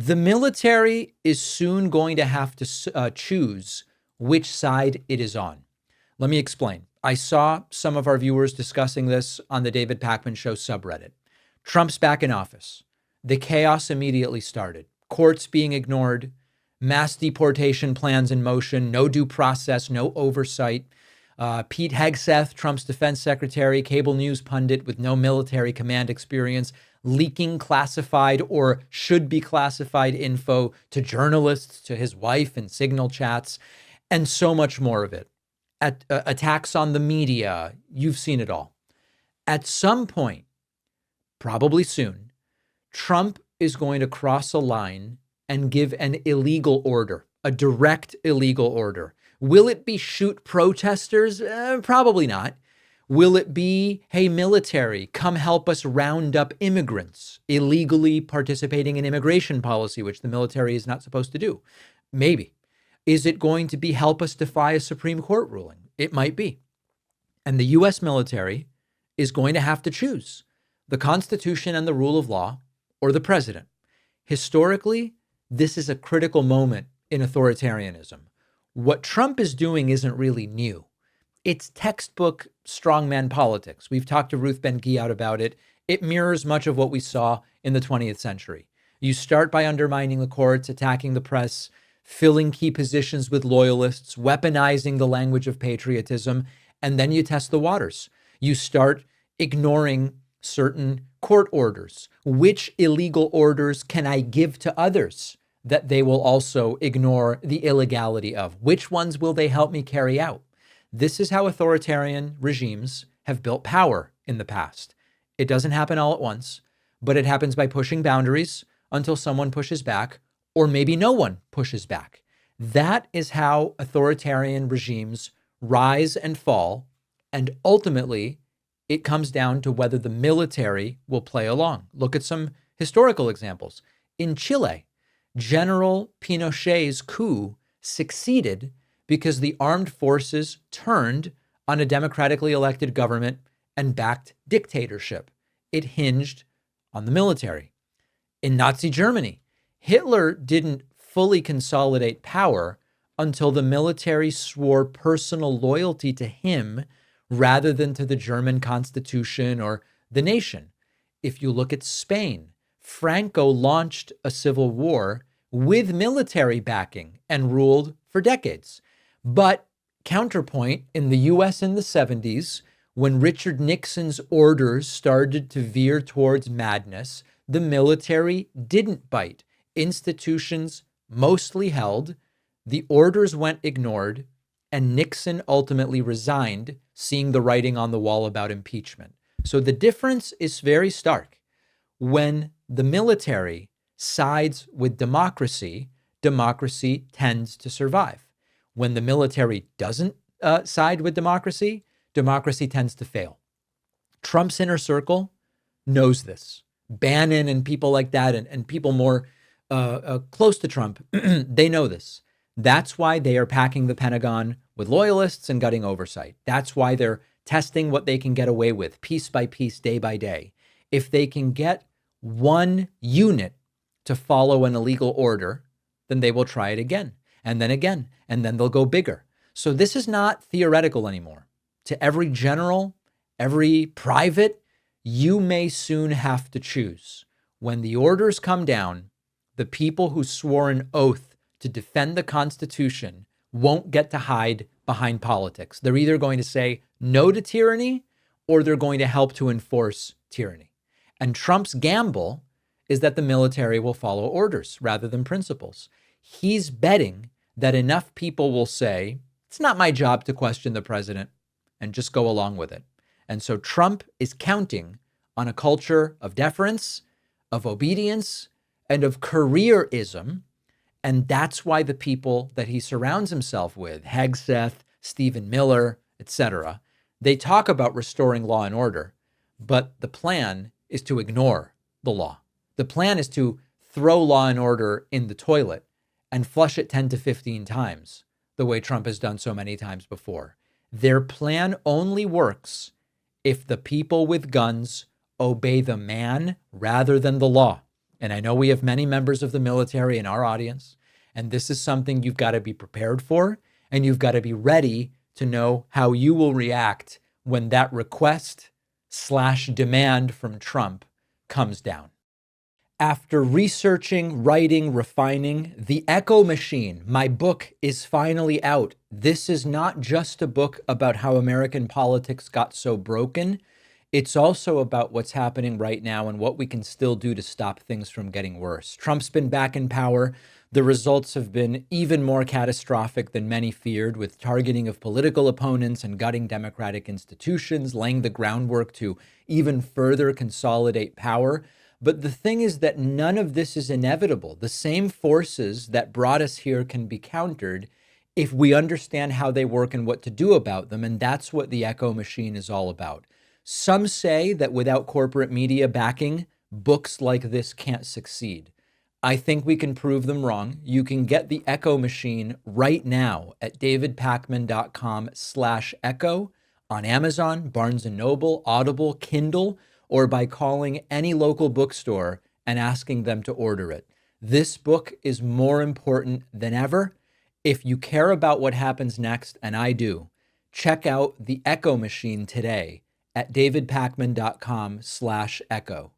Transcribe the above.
The military is soon going to have to choose which side it is on. Let me explain. I saw some of our viewers discussing this on the David Pakman Show subreddit. Trump's back in office. The chaos immediately started. Courts being ignored, mass deportation plans in motion, no due process, no oversight. Pete Hegseth, Trump's defense secretary, cable news pundit with no military command experience, leaking classified or should be classified info to journalists, to his wife in Signal chats, and so much more of it. Attacks on the media, you've seen it all. At some point, probably soon, Trump is going to cross a line and give an illegal order, a direct illegal order. Will it be shoot protesters? Probably not. Will it be, hey, military, come help us round up immigrants illegally participating in immigration policy, which the military is not supposed to do? Maybe. Is it going to be help us defy a Supreme Court ruling? It might be. And the U.S. military is going to have to choose the Constitution and the rule of law or the president. Historically, this is a critical moment in authoritarianism. What Trump is doing isn't really new. It's textbook strongman politics. We've talked to Ruth Ben-Ghiat about it. It mirrors much of what we saw in the 20th century. You start by undermining the courts, attacking the press, filling key positions with loyalists, weaponizing the language of patriotism, and then you test the waters. You start ignoring certain court orders. Which illegal orders can I give to others that they will also ignore the illegality of? Which ones will they help me carry out? This is how authoritarian regimes have built power in the past. It doesn't happen all at once, but it happens by pushing boundaries until someone pushes back, or maybe no one pushes back. That is how authoritarian regimes rise and fall, and ultimately, it comes down to whether the military will play along. Look at some historical examples. In Chile, General Pinochet's coup succeeded because the armed forces turned on a democratically elected government and backed dictatorship. It hinged on the military. In Nazi Germany, Hitler didn't fully consolidate power until the military swore personal loyalty to him rather than to the German constitution or the nation. If you look at Spain, Franco launched a civil war with military backing and ruled for decades. But counterpoint, in the US in the 70s, when Richard Nixon's orders started to veer towards madness, the military didn't bite. Institutions mostly held, the orders went ignored, and Nixon ultimately resigned, seeing the writing on the wall about impeachment. So the difference is very stark. When the military sides with democracy, democracy tends to survive. When the military doesn't side with democracy, democracy tends to fail. Trump's inner circle knows this. Bannon and people like that, and people more close to Trump, they know this. That's why they are packing the Pentagon with loyalists and gutting oversight. That's why they're testing what they can get away with piece by piece, day by day. If they can get one unit to follow an illegal order, then they will try it again, and then they'll go bigger. So this is not theoretical anymore. To every general, every private, you may soon have to choose. When the orders come down, the people who swore an oath to defend the Constitution won't get to hide behind politics. They're either going to say no to tyranny or they're going to help to enforce tyranny. And Trump's gamble is that the military will follow orders rather than principles. He's betting that enough people will say, it's not my job to question the president, and just go along with it. And so Trump is counting on a culture of deference, of obedience, and of careerism. And that's why the people that he surrounds himself with, Hegseth, Stephen Miller, etc., they talk about restoring law and order, but the plan is to ignore the law. The plan is to throw law and order in the toilet and flush it 10 to 15 times, the way Trump has done so many times before. Their plan only works if the people with guns obey the man rather than the law. And I know we have many members of the military in our audience, and this is something you've got to be prepared for, and you've got to be ready to know how you will react when that request/demand from Trump comes down. After researching, writing, refining, The Echo Machine, my book, is finally out. This is not just a book about how American politics got so broken. It's also about what's happening right now and what we can still do to stop things from getting worse. Trump's been back in power. The results have been even more catastrophic than many feared, with targeting of political opponents and gutting democratic institutions, laying the groundwork to even further consolidate power. But the thing is that none of this is inevitable. The same forces that brought us here can be countered if we understand how they work and what to do about them. And that's what the Echo Machine is all about. Some say that without corporate media backing, books like this can't succeed. I think we can prove them wrong. You can get the Echo Machine right now at davidpakman.com/echo on Amazon, Barnes & Noble, Audible, Kindle, or by calling any local bookstore and asking them to order it. This book is more important than ever. If you care about what happens next, and I do, check out The Echo Machine today at davidpakman.com/echo.